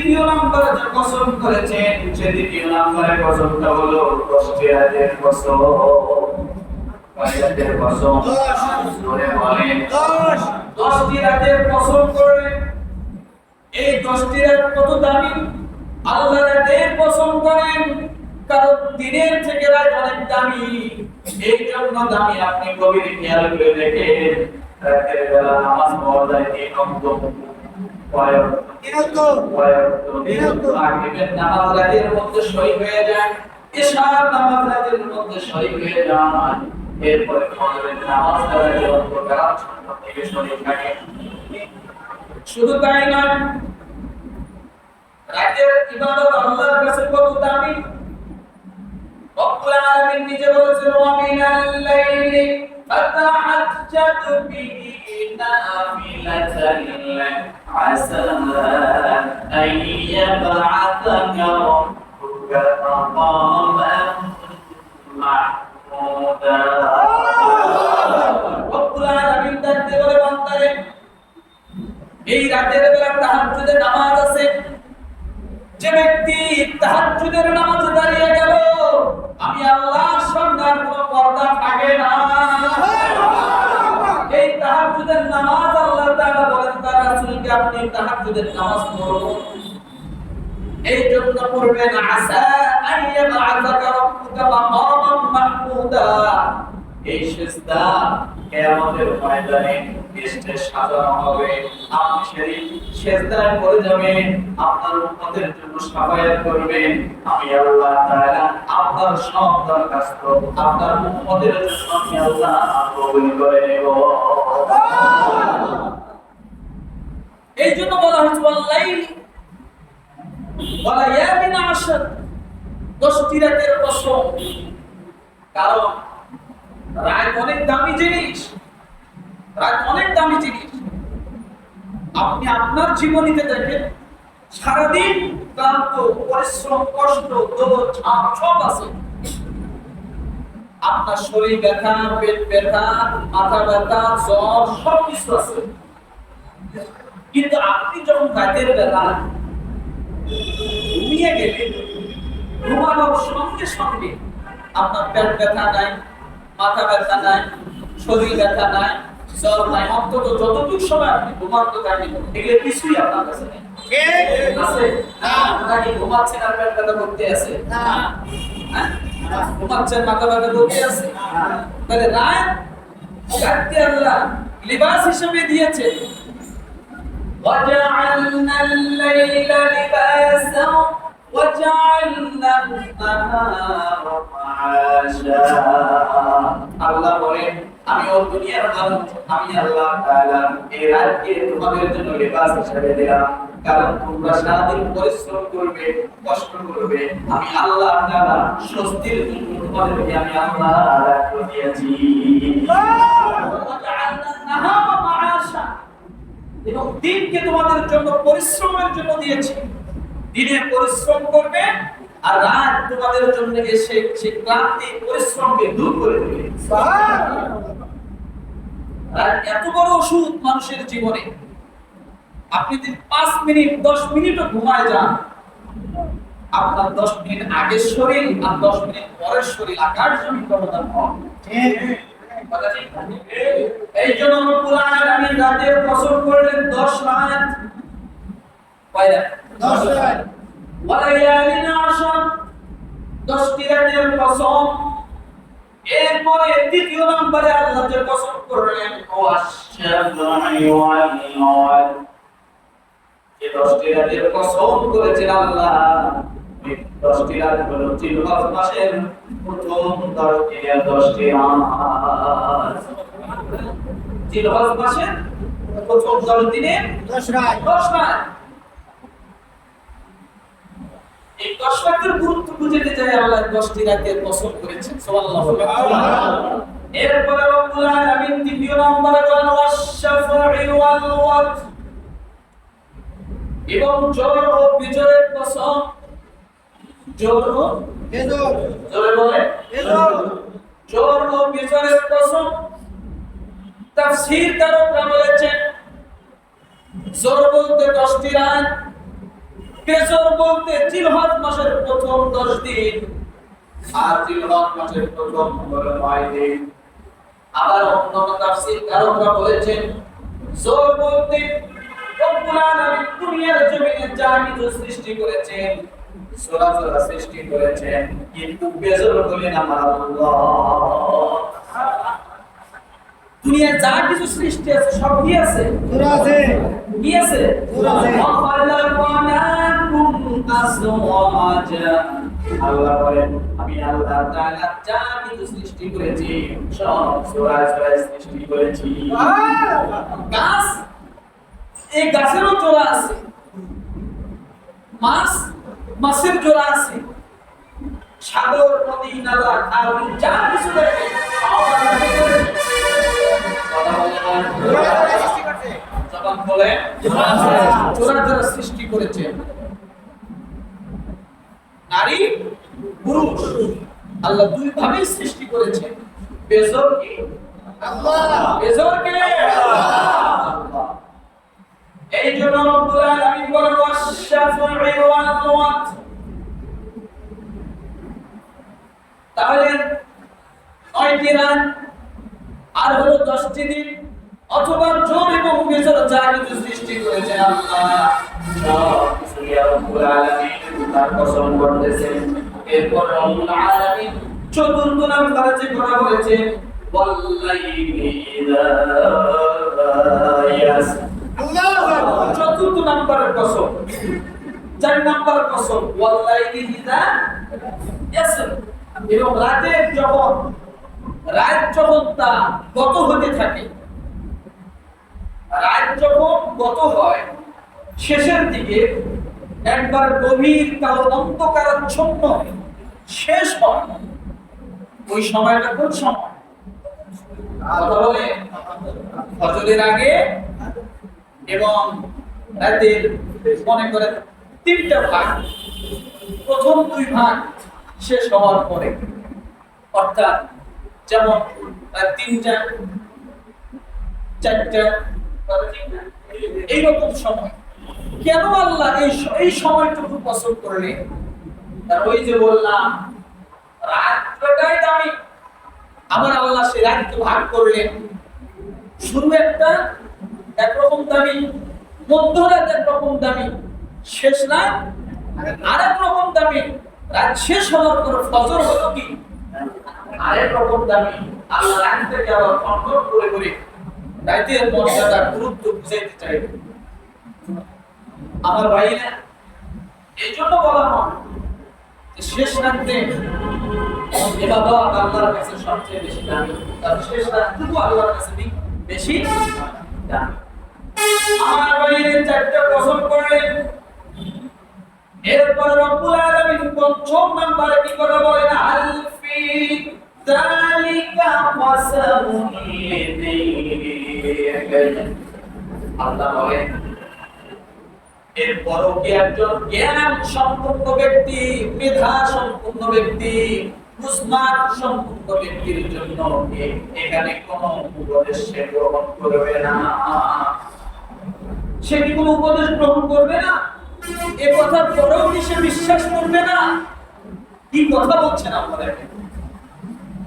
দ্বিতীয় নম্বরে যে কসম করেছেন সে দ্বিতীয় নম্বরের কসমটা হলো 10টি রাতের কসম। কয় রাতের কসম? 10টি রাতের কসম করে। এই 10টি রাত কত দামি? আল্লাহ রাতের কসম করেন কারণ দিনের থেকে রাত অনেক দামি। এই জন্য দামি। আপনি গভীর খেয়াল করে দেখেন রাতের বেলা নামাজ পড়া যায় 3 ওয়াক্ত। মাগরিবের নামাজ রাতের মধ্যে শহীদ হয়ে যায়, ইশার নামাজ রাতের মধ্যে শহীদ হয়ে যায়, এরপরে ফজরের নামাজ রাতের অন্ধকার থেকে শহীদ থাকে। শুধু তাই নয়, রাতের ইবাদত আল্লাহর কাছে কত দামি। রব্বুল আলামিন নিজে বলেছেন ওয়া মিনাল লাইলি ফাতাহাজ্জাত বিহি নাফিলাতান লাক আসা আন ইয়াবআসাকা রাব্বুকা মাকামান মাহমুদা। রব্বুল আলামিন ডাকতে বলে বান্দারে এই রাতের বেলা তাহাজ্জুদের নামাজ আছে। যে ব্যক্তি তাহাজ্জুদের নামাজে দাঁড়িয়ে গেল আমি আল্লাহর সামনে আর কোনো পর্দা থাকে না। এই তাহাজ্জুদের নামাজ আল্লাহ তাআলা বলেন তার রাসূলকে আপনি তাহাজ্জুদের নামাজ পড়ুন। এই জন্য পড়বেন আসা আইয়াবা আযাকা রাব্বুকা মাকামান মাহমুদা। এই সিজদা কিয়ামতের ময়দানে স্টেজ সাজানো হবে। আপনি সেই সিজদায় পড়ে যাবেন, আপনার উম্মতের জন্য শাফায়াত করবেন। আমি আল্লাহ তাআলা আপনার সব দরখাস্ত আপনার উম্মতের জন্য আমি আল্লাহ কবুল করে নেব। এই জন্য বলা হয়েছে ওয়াল্লাইল ওয়া লায়ালিন আশর, 10টি রাতের কসম। কারণ রাত অনেক দামি জিনিস, রাত অনেক দামি জিনিস। আপনি আপনার জীবনীতে দেখেন সারাদিন ক্লান্ত, পরিশ্রম, কষ্ট, দৌড় ঝাঁপ সব আছে। আপনার শরীর ব্যথা, পেট ব্যথা, মাথা ব্যথা, জ্বর সব কিছু আছে। কিন্তু আপনি যখন রাতের বেলা ঘুমিয়ে গেলেন, ঘুমানোর সঙ্গে সঙ্গে আপনার পেট ব্যথা নাই, মাথা ব্যথা নাই, শরীর ব্যথা নাই, জ্বর নাই, অন্তত যতটুকু সময় আপনি ঘুমাতে পারেন এগুলো কিছুই আপনার কাছে নেই। আছে না? নাকি ঘুমাচ্ছেন আর পেট ব্যথা করতে আছে? না। ঘুমাচ্ছেন মাথা ব্যথা করতে আছে? তাহলে রাত রাতকে আল্লাহ লিবাস হিসেবে দিয়েছে। وَجَعَلْنَا اللَّيْلَ لِبَاسًا وَجَعَلْنَا النَّهَارَ مَعَاشًا। আল্লাহ বলেন আমি ও দুনিয়ার মালিক আমি আল্লাহ তাআলা এই রাতকে তোমাদের জন্য লিবাস হিসেবে দিলাম। কারণ তোমরা সারাদিন পরিশ্রম করবে, কষ্ট করবে, আমি আল্লাহ তাআলা স্বস্তির জন্য তোমাদেরকে আমি আল্লাহ রাত দিয়েছি। وَجَعَلْنَا النَّهَارَ مَعَاشًا, এবং দিনকে তোমাদের জন্য পরিশ্রমের জন্য দিয়েছি। দিনে পরিশ্রম করবে আর রাত তোমাদের জন্য এসে সেই ক্লান্তি পরিশ্রমকে দূর করে দেবে। আর এত বড় ওষুধ মানুষের জীবনে। আপনি যদি 5 মিনিট 10 মিনিটও ঘুমায় যান, আপনার 10 মিনিট আগের শরীর আর 10 মিনিট পরের শরীর আকাশ জমিন ব্যবধান হয়। এই জন্য রব্বুল আলামিন রাতের কসম করলেন 10 রাত। কয় রাত? 10 রাত। ওয়া লায়ালিন আশর, 10টি রাতের কসম। এরপরে দ্বিতীয় নম্বরে আল্লাহ যে কসম করলেন ওয়াশ-শাফা'i ওয়াল-ওয়াল, এই 10টি রাতের কসম করেছেন আল্লাহ। 10টি রাত হলো জিলহজ মাসের প্রথম 10টি রাত। জিলহজ মাসের প্রথম 10 দিনে 10 রাত। এই 10 রাতের গুরুত্ব বুঝতে চাই আল্লাহ 10টি রাতের কসম করেছেন। সুবহানাল্লাহ। এরপরে রব্বুল আলামিন দ্বিতীয় নম্বরে বলেন ওয়াশ-শাফা'i ওয়াল-ওয়াতর, এবং জোর ও বিজয়ের কসম। জোর ও বিজয়, জোরে বলে জোর ও বিজয়ের কসম। তাফসীরকাররা বলেছেন জোর বলতে 10টি রাত, বেজর বলতে জিলহজ মাসের প্রথম 10 দিন আর জিলহজ মাসের প্রথম 9 দিন। আবার অন্যান্য তাফসীর কারকরা বলেছেন জোর বলতে রব্বুল আলামিন দুনিয়ার জমিনে যা কিছু সৃষ্টি করেছেন সূরা সৃষ্টি করেছেন, কিন্তু বেজর বলেন আমার আল্লাহ। দুনিয়ার যা কিছু সৃষ্টি আছে সব কি আছে? সূরা আছে। কি আছে? সূরা আছে। আল্লাহ বলেন আমি আল্লাহ তাআলা যা কিছু সৃষ্টি করেছি সব সূরায় সৃষ্টি করেছি। গাছ, এই গাছেরও জোড়া আছে, মাছের জোড়া আছে, সাগর নদী নালা খাল যা কিছু দেখে জোড়া সৃষ্টি করেছে। নারী পুরুষ আল্লাহ দুই ভাবে সৃষ্টি করেছে। বেজর কে আল্লাহ, বেজর কে আল্লাহ। এই জন্য রব্বুল আলামিন বলেন ওয়াশ-শাফঈ ওয়াল ওয়াত। তাহলে 9টি রাত আর হলো 10টি দিন, অথবা জোর এবং বেজর যা কিছু সৃষ্টি করেছেন আল্লাহ সব কিছু রব্বুল আলামিন তার কসম করতেছেন। এরপর রব্বুল আলামিন চতুর্থ নাম্বারে যে কথা বলেছেন ওয়াল্লাইলি ইযা ইয়াস, চতুর্থ নাম্বারের কসম। 4 নাম্বার কসম ওয়াল্লাইলি ইযা ইয়াস, এবং রাত যখন তা গত হতে থাকে, রাত যখন গত হয় শেষের দিকে একবার গভীর কালো অন্ধকারাচ্ছন্ন শেষ হয়, ওই সময়টা কোন সময়? কথা বলে ফজরের আগে এবং রাতের মনে করেন 3টা ভাগ, প্রথম 2 ভাগ শেষ হওয়ার পরে, অর্থাৎ যেমন 3টা 4টা এইরকম সময়। কেন আল্লাহ এই সময়টুকু পছন্দ করলেন? তার ওই যে বললাম রাতটাই দামি, আবার আল্লাহ সে রাতকে ভাগ করলেন। শুরু একটা একরকম দামি, মধ্যরাত একরকম দামি, শেষ রাত আরেক রকম দামি। রাত শেষ হওয়ার পর ফজর হলো কি আরেক রকম দামি। আল্লাহ রাতটাকে আবার কন্ট্রোল করে করে রাতের মর্যাদার গুরুত্ব বুঝাইতে চাইবে আমার ভাইরা। এই জন্য বলা হয় যে শেষ রাতে ইবাদত আল্লাহর কাছে সবচেয়ে বেশি দামি, কারণ শেষ রাতটুকু আল্লাহর কাছে বেশি দামি। আমার ভাইরা 4টা কসম করলেন। এরপর রব্বুল আলামিন 5 নম্বরে কি কথা বলেন? আলফি যালিকা কসমুন লিযী, আল্লাহ বলেন এরপরও কি একজন জ্ঞান সম্পন্ন ব্যক্তি, মেধা সম্পন্ন ব্যক্তি, মুসমাত সম্পন্ন ব্যক্তির জন্য এখানে কোনো উপদেশ গ্রহণ করবে না। সে কি কোনো উপদেশ গ্রহণ করবে না? এ কথার পরেও কি সে বিশ্বাস করবে না? কি কথা বলছেন আপনারা?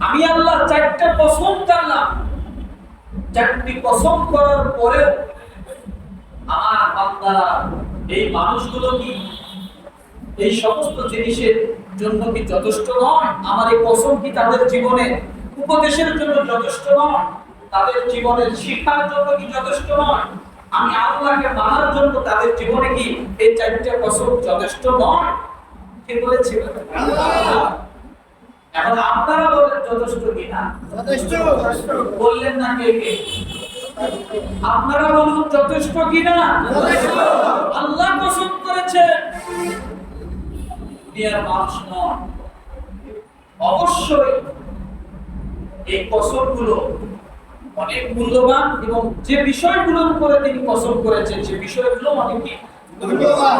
আমি আল্লাহ 4টা কসম করলাম, 4টি কসম করার পরেও আমার বান্দারা, এই মানুষগুলো কি এই সমস্ত জিনিসের জন্য কি যথেষ্ট নয়? আমার এই কসম কি তাদের জীবনে উপদেশের জন্য যথেষ্ট নয়? তাদের জীবনের শিক্ষার জন্য কি যথেষ্ট নয়? আমি আল্লাহকে মানার জন্য তাদের জীবনে কি এই 4টা কসম যথেষ্ট নয়? কে বলেছে? এখন আপনারা বলেন যথেষ্ট কিনা? যথেষ্ট। বললেন না কে কে? আপনারা বলুন যথেষ্ট কিনা? যথেষ্ট। আল্লাহ কসম করেছে, দুনিয়ার মানুষ নয়। অবশ্যই এই কসমগুলো অনেক মূল্যবান, এবং যে বিষয়গুলোর উপরে তিনি কসম করেছেন সে বিষয়গুলো অনেক মূল্যবান।